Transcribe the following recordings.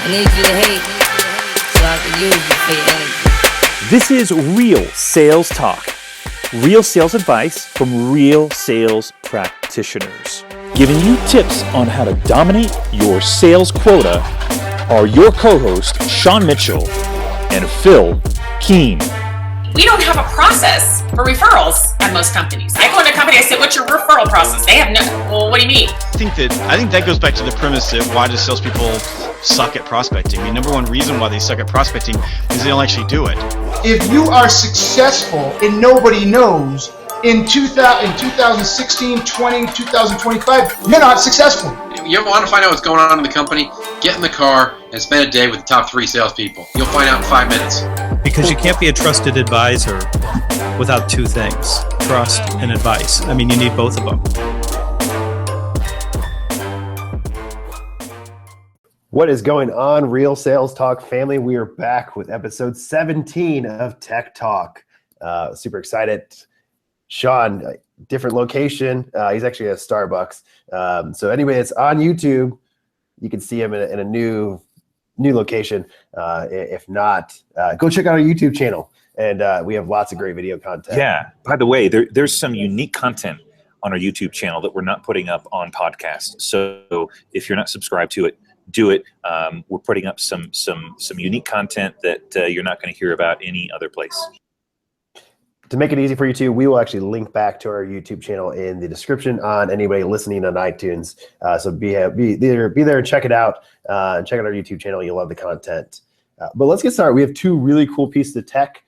I need you to hate so I can use you for your energy. This is Real Sales Talk. Real sales advice from real sales practitioners. Giving you tips on how to dominate your sales quota are your co-hosts, Sean Mitchell and Phil Keene. We don't have a process for referrals at most companies. I go into a company, I say, what's your referral process? They have no, well, what do you mean? I think that goes back to the premise of why do salespeople suck at prospecting. I mean, number one reason why they suck at prospecting is they don't actually do it. If you are successful and nobody knows, in 2016, 20, 2025, you're not successful. You ever want to find out what's going on in the company? Get in the car and spend a day with the top 3 salespeople. You'll find out in 5 minutes. Because you can't be a trusted advisor without 2 things, trust and advice. I mean, you need both of them. What is going on, Real Sales Talk family? We are back with episode 17 of Tech Talk. Super excited. Sean, different location. He's actually at Starbucks. So anybody that's on YouTube, you can see him in a new location. If not, go check out our YouTube channel. And we have lots of great video content. Yeah. By the way, there's some unique content on our YouTube channel that we're not putting up on podcasts. So if you're not subscribed to it, do it. We're putting up some unique content that you're not going to hear about any other place. To make it easy for you too, we will actually link back to our YouTube channel in the description on anybody listening on iTunes. So be there and check it out. And check out our YouTube channel. You'll love the content. But let's get started. We have 2 really cool pieces of tech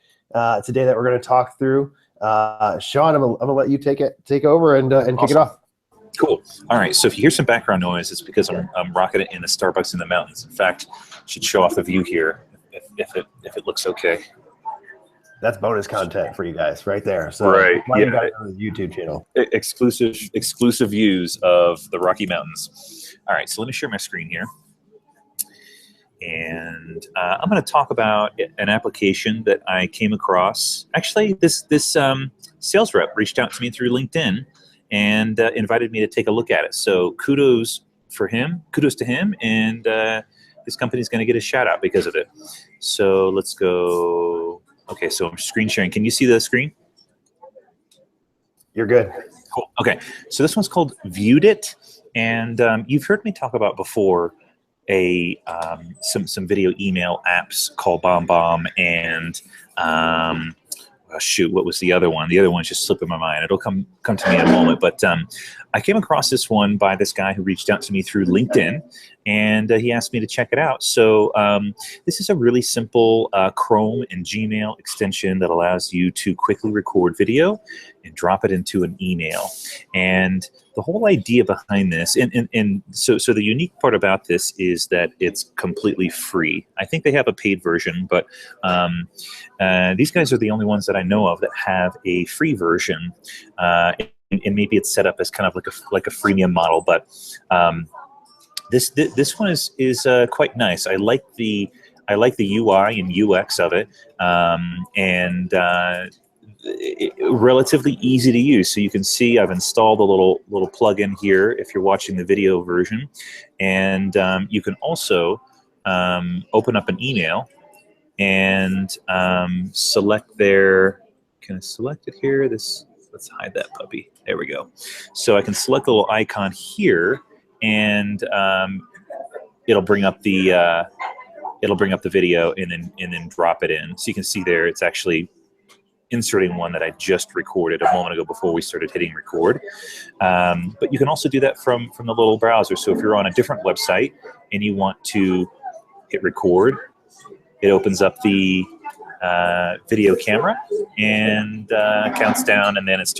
today that we're going to talk through. Sean, I'm gonna let you take over and awesome. Kick it off. Cool. All right. So if you hear some background noise, it's because I'm rocking it in the Starbucks in the mountains. In fact, I should show off the view here if it looks okay. That's bonus content for you guys right there. So right. You got it on the YouTube channel. Exclusive views of the Rocky Mountains. All right. So let me share my screen here. And I'm going to talk about an application that I came across. Actually, this sales rep reached out to me through LinkedIn and invited me to take a look at it. So kudos to him, and his company's going to get a shout out because of it. So let's go. Okay, so I'm screen sharing. Can you see the screen? You're good. Cool. Okay, so this one's called ViewedIt, and you've heard me talk about before some video email apps called BombBomb and what was the other one? The other one's just slipping my mind. It'll come to me in a moment. But I came across this one by this guy who reached out to me through LinkedIn, and he asked me to check it out. So this is a really simple Chrome and Gmail extension that allows you to quickly record video and drop it into an email. And the whole idea behind this, and so the unique part about this is that it's completely free. I think they have a paid version, but these guys are the only ones that I know of that have a free version. And maybe it's set up as kind of like a freemium model, but this one is quite nice. I like the UI and UX of it, and relatively easy to use. So you can see I've installed a little plugin here if you're watching the video version, and you can also open up an email and select their. Can I select it here? Let's hide that puppy. There we go. So I can select the little icon here, and it'll bring up the video and then drop it in. So you can see there it's actually inserting one that I just recorded a moment ago before we started hitting record. But you can also do that from the little browser. So if you're on a different website and you want to hit record, it opens up the video camera and counts down, and then it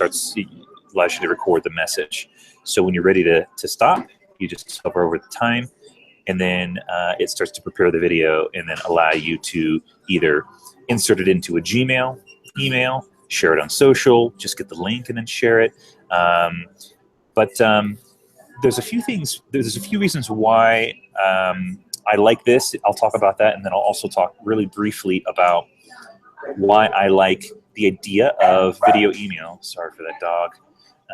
allows you to record the message. So when you're ready to stop, you just hover over the time, and then it starts to prepare the video and then allow you to either insert it into a Gmail email, share it on social, just get the link and then share it. But there's a few reasons why I like this. I'll talk about that, and then I'll also talk really briefly about why I like the idea of video email. Sorry for that dog.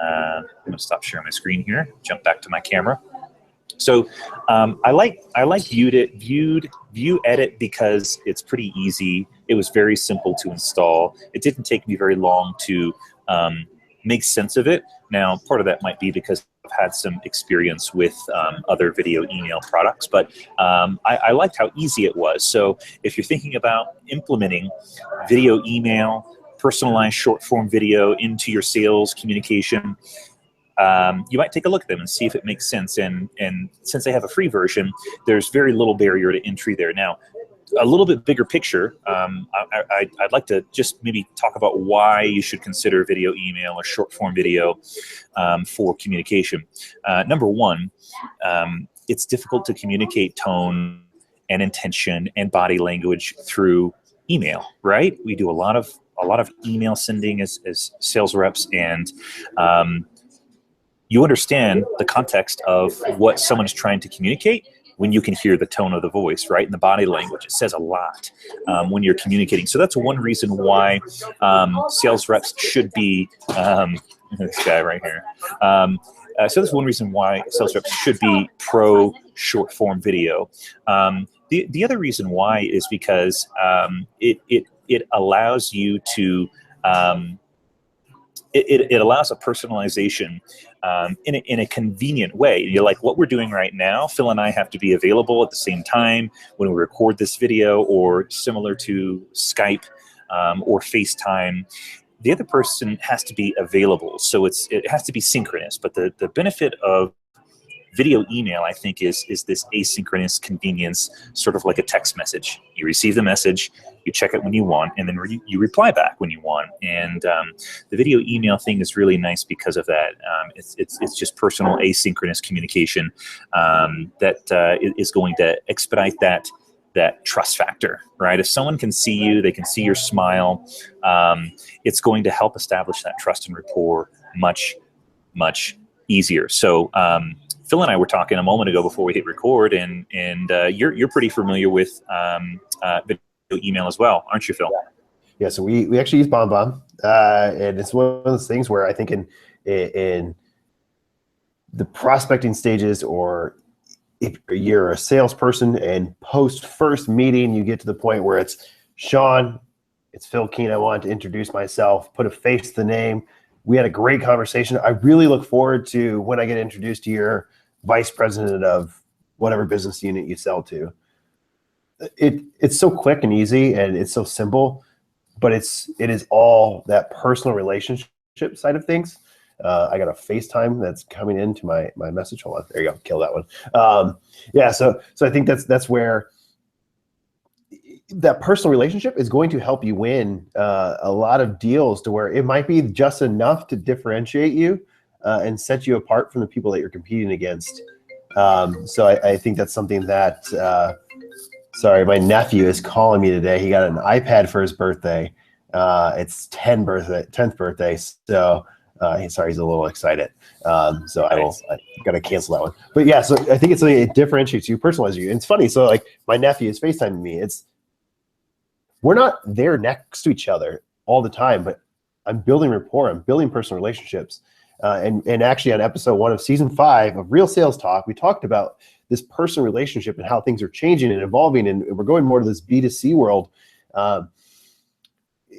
I'm going to stop sharing my screen here, jump back to my camera. So I like ViewedIt because it's pretty easy. It was very simple to install. It didn't take me very long to make sense of it. Now, part of that might be because I've had some experience with other video email products, but I liked how easy it was. So if you're thinking about implementing video email, personalized short form video into your sales communication, you might take a look at them and see if it makes sense. And since they have a free version, there's very little barrier to entry there. Now, a little bit bigger picture, I'd like to just maybe talk about why you should consider video email or short form video for communication. Number one, it's difficult to communicate tone and intention and body language through email, right? We do a lot of email sending as sales reps, and you understand the context of what someone is trying to communicate when you can hear the tone of the voice, right? And the body language. It says a lot when you're communicating. So that's one reason why sales reps should be, this guy right here. So that's one reason why sales reps should be pro short form video. The other reason why is because it allows you to, it allows a personalization in a convenient way. You're like, what we're doing right now, Phil and I have to be available at the same time when we record this video, or similar to Skype or FaceTime. The other person has to be available, so it has to be synchronous. But the benefit of video email, I think, is this asynchronous convenience, sort of like a text message. You receive the message, you check it when you want, and then you reply back when you want. And the video email thing is really nice because of that. It's just personal asynchronous communication that is going to expedite that trust factor, right? If someone can see you, they can see your smile, it's going to help establish that trust and rapport much, much easier. So Phil and I were talking a moment ago before we hit record, and you're pretty familiar with video email as well, aren't you, Phil? Yeah. So we actually use BombBomb, and it's one of those things where I think in the prospecting stages, or if you're a salesperson and post first meeting, you get to the point where it's Sean, it's Phil Keen. I want to introduce myself, put a face to the name. We had a great conversation. I really look forward to when I get introduced to your vice president of whatever business unit you sell to. It's so quick and easy, and it's so simple, but it is all that personal relationship side of things. I got a FaceTime that's coming into my message. Hold on, there you go, kill that one. Yeah, so I think that's where that personal relationship is going to help you win a lot of deals, to where it might be just enough to differentiate you and set you apart from the people that you're competing against. So I think that's something that, sorry, my nephew is calling me today. He got an iPad for his birthday. It's 10th birthday. So sorry, he's a little excited. So I got to cancel that one. But yeah, so I think it's something that differentiates you, personalizes you. And it's funny. So like my nephew is FaceTiming me. We're not there next to each other all the time, but I'm building rapport. I'm building personal relationships. And actually on episode 1 of season 5 of Real Sales Talk, we talked about this personal relationship and how things are changing and evolving. And we're going more to this B2C world. And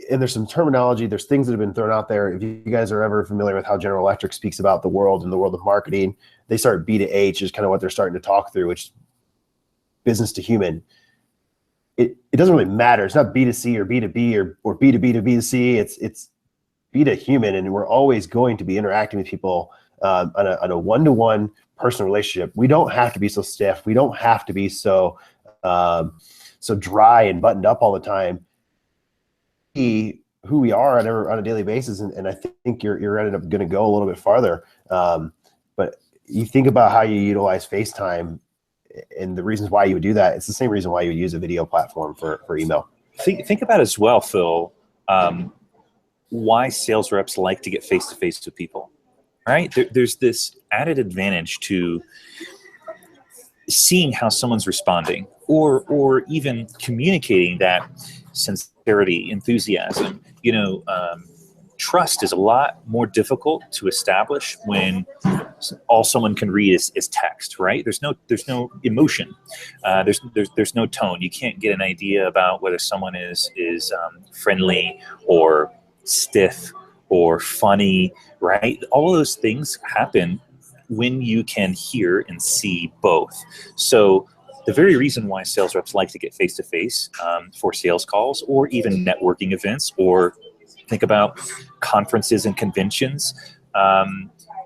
there's some terminology, there's things that have been thrown out there. If you guys are ever familiar with how General Electric speaks about the world and the world of marketing, they start B2H is kind of what they're starting to talk through, which is business to human. It doesn't really matter. It's not B2C or B2B or B2B to B2C. It's B to human, and we're always going to be interacting with people on a one-to-one personal relationship. We don't have to be so stiff. We don't have to be so dry and buttoned up all the time. Who we are on a daily basis, and I think you're ended up going to go a little bit farther. But you think about how you utilize FaceTime and the reasons why you would do that. It's the same reason why you would use a video platform for email. Think about as well, Phil, why sales reps like to get face-to-face with people, right? There's this added advantage to seeing how someone's responding, or even communicating that sincerity, enthusiasm. Trust is a lot more difficult to establish when all someone can read is text, right? There's no emotion. There's no tone. You can't get an idea about whether someone is friendly or stiff or funny, right? All of those things happen when you can hear and see both. So the very reason why sales reps like to get face-to-face for sales calls or even networking events, or think about conferences and conventions,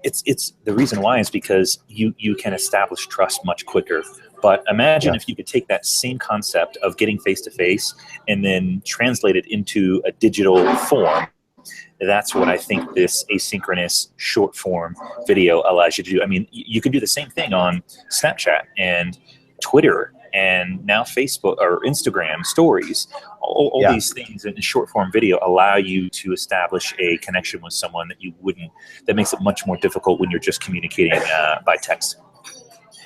it's the reason why is because you can establish trust much quicker. But imagine if you could take that same concept of getting face-to-face and then translate it into a digital form. That's what I think this asynchronous short form video allows you to do. I mean, you can do the same thing on Snapchat and Twitter and now Facebook or Instagram stories. All these things in short form video allow you to establish a connection with someone that makes it much more difficult when you're just communicating by text.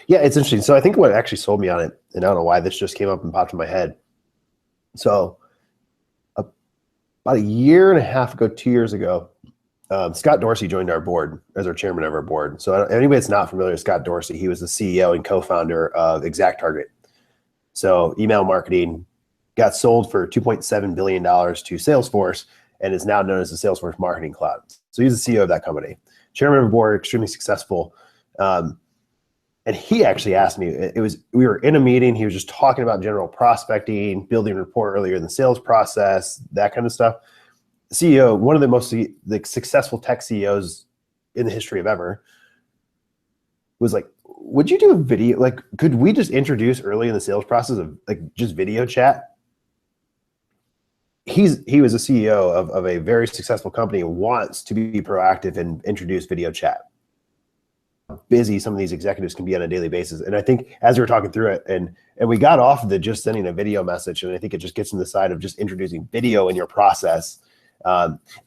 Yeah, it's interesting. So I think what actually sold me on it, and I don't know why this just came up and popped in my head. So about a year and a half ago, 2 years ago, Scott Dorsey joined our board as our chairman of our board. So anybody that's not familiar with Scott Dorsey, he was the CEO and co-founder of ExactTarget. So email marketing got sold for $2.7 billion to Salesforce and is now known as the Salesforce Marketing Cloud. So he's the CEO of that company. Chairman of the board, extremely successful. And he actually asked me, we were in a meeting, he was just talking about general prospecting, building rapport earlier in the sales process, that kind of stuff. CEO, one of the most successful tech CEOs in the history of ever, was like, would you do a video? Like, could we just introduce early in the sales process of like just video chat? He was a CEO of a very successful company and wants to be proactive and introduce video chat. Busy some of these executives can be on a daily basis. And I think as we were talking through it, and we got off of the just sending a video message, and I think it just gets in the side of just introducing video in your process.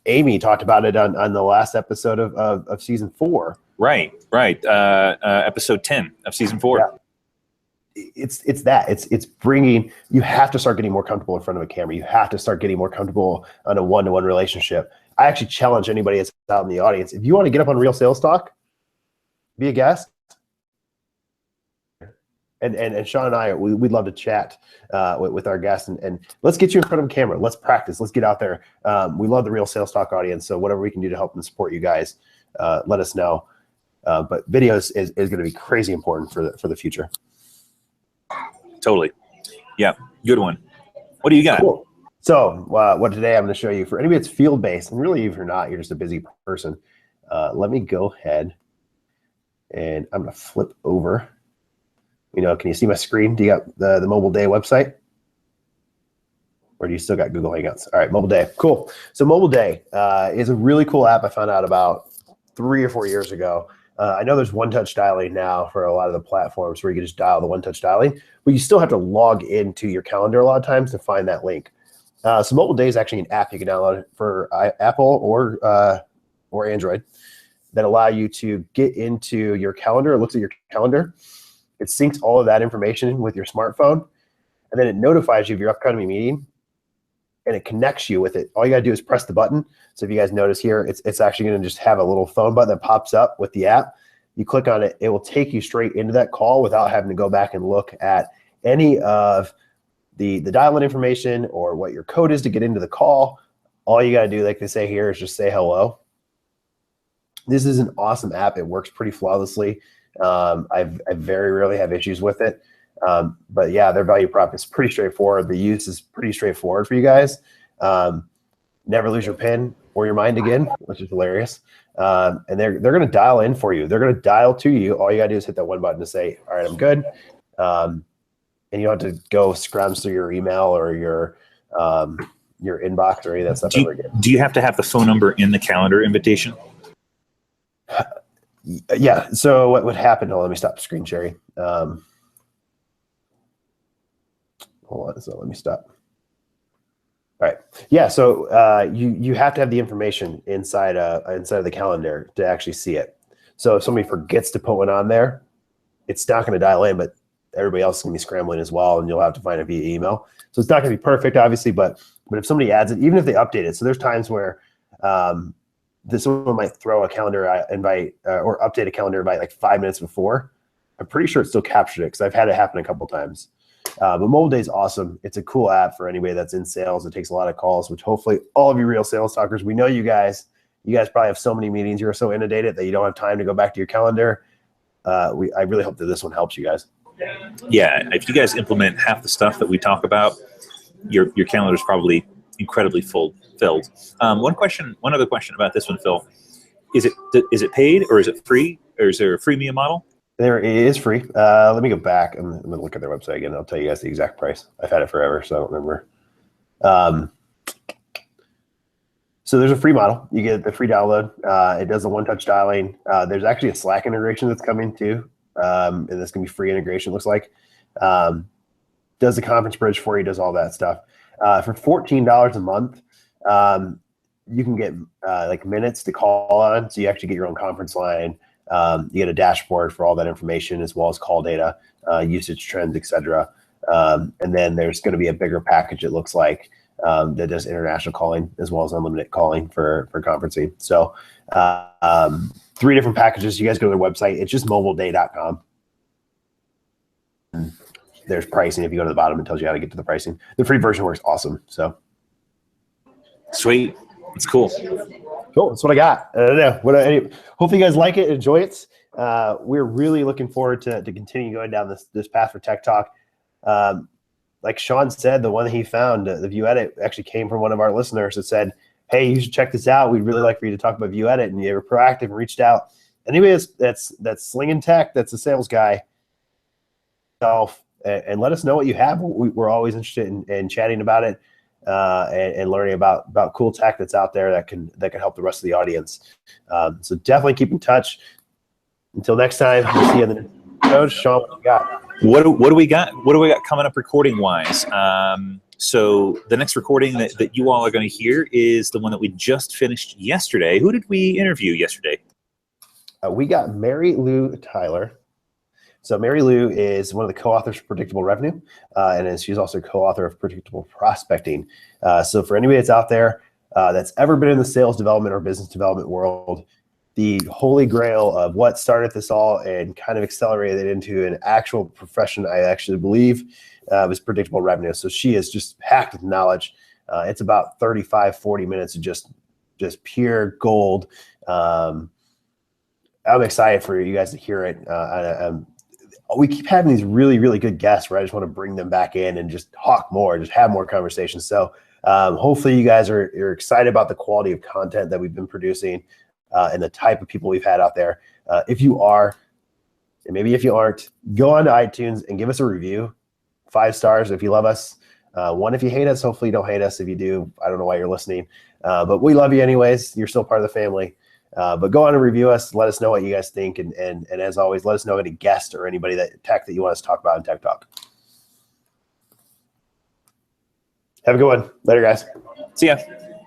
Amy talked about it on the last episode of season 4. Right. Episode 10 of season 4. Yeah. It's bringing, you have to start getting more comfortable in front of a camera. You have to start getting more comfortable on a one-to-one relationship. I actually challenge anybody that's out in the audience, if you want to get up on Real Sales Talk, be a guest. And Sean and I, we'd love to chat with our guests and let's get you in front of a camera. Let's practice. Let's get out there. We love the Real Sales Talk audience. So whatever we can do to help and support you guys, let us know. But video is going to be crazy important for the future. Totally. Yeah. Good one. What do you got? Cool. So what today I'm going to show you for anybody that's field-based, and really if you're not, you're just a busy person. Let me go ahead and I'm going to flip over. Can you see my screen? Do you got the MobileDay website? Or do you still got Google Hangouts? All right, MobileDay. Cool. So MobileDay is a really cool app I found out about 3 or 4 years ago. I know there's one-touch dialing now for a lot of the platforms where you can just dial the one-touch dialing, but you still have to log into your calendar a lot of times to find that link. So MobileDay is actually an app you can download for Apple or Android that allow you to get into your calendar. It looks at your calendar. It syncs all of that information with your smartphone, and then it notifies you of your upcoming meeting, and it connects you with it. All you got to do is press the button. So if you guys notice here, it's actually going to just have a little phone button that pops up with the app. You click on it, it will take you straight into that call without having to go back and look at any of the dial-in information or what your code is to get into the call. All you got to do, like they say here, is just say hello. This is an awesome app. It works pretty flawlessly. I very rarely have issues with it. But yeah, their value prop is pretty straightforward. The use is pretty straightforward for you guys. Never lose your PIN or your mind again, which is hilarious. And they're going to dial in for you. They're going to dial to you. All you got to do is hit that one button to say, all right, I'm good. And you don't have to go scrounge through your email or your inbox or any of that stuff ever again. Do you have to have the phone number in the calendar invitation? Yeah. So what would happen? Let me stop screen sharing. Hold on. So let me stop. All right. Yeah. So you have to have the information inside of the calendar to actually see it. So if somebody forgets to put one on there, it's not going to dial in, but everybody else is going to be scrambling as well, and you'll have to find it via email. So it's not going to be perfect, obviously, but if somebody adds it, even if they update it, so there's times where someone might throw a calendar invite or update a calendar invite like 5 minutes before. I'm pretty sure it still captured it because I've had it happen a couple times. But MobileDay is awesome. It's a cool app for anybody that's in sales. It takes a lot of calls, which hopefully all of you real sales talkers, we know you guys probably have so many meetings. You're so inundated that you don't have time to go back to your calendar. I really hope that this one helps you guys. Yeah, if you guys implement half the stuff that we talk about, your calendar is probably incredibly filled. One other question about this one, Phil. Is it paid or is it free, or is there a freemium model? There is free. Let me go back. I'm going to look at their website again. I'll tell you guys the exact price. I've had it forever, so I don't remember. So there's a free model. You get the free download. It does the one-touch dialing. There's actually a Slack integration that's coming too, and that's going to be free integration, it looks like. Does the conference bridge for you, does all that stuff. For $14 a month, you can get like minutes to call on, so you actually get your own conference line. You get a dashboard for all that information, as well as call data, usage trends, etc. And then there's going to be a bigger package, it looks like, that does international calling as well as unlimited calling for conferencing. So 3 different packages. You guys go to their website. It's just mobileday.com. There's pricing. If you go to the bottom, it tells you how to get to the pricing. The free version works awesome. So sweet. It's cool. Cool. That's what I got. I don't know. Hopefully you guys like it, enjoy it. We're really looking forward to continue going down this path for Tech Talk. Like Sean said, the one that he found, the ViewedIt, actually came from one of our listeners that said, hey, you should check this out. We'd really like for you to talk about ViewedIt. And you were proactive and reached out. Anybody that's slinging tech, that's a sales guy, and let us know what you have. We're always interested in chatting about it and learning about cool tech that's out there that can help the rest of the audience. So definitely keep in touch. Until next time, we'll see you in the next episode. Sean, what do you got? What do we got? What do we got coming up recording wise? So the next recording that you all are going to hear is the one that we just finished yesterday. Who did we interview yesterday? We got Mary Lou Tyler. So Mary Lou is one of the co-authors of Predictable Revenue, and she's also co-author of Predictable Prospecting. So for anybody that's out there that's ever been in the sales development or business development world, the holy grail of what started this all and kind of accelerated it into an actual profession, I actually believe, was Predictable Revenue. So she is just packed with knowledge. It's about 35, 40 minutes of just pure gold. I'm excited for you guys to hear it. We keep having these really, really good guests where I just want to bring them back in and just talk more, just have more conversations. So hopefully you guys are excited about the quality of content that we've been producing and the type of people we've had out there. If you are, and maybe if you aren't, go on to iTunes and give us a review. 5 stars if you love us. 1 if you hate us. Hopefully you don't hate us. If you do, I don't know why you're listening. But we love you anyways. You're still part of the family. But go on and review us. Let us know what you guys think. And as always, let us know any guest or anybody tech that you want us to talk about in Tech Talk. Have a good one. Later, guys. See ya.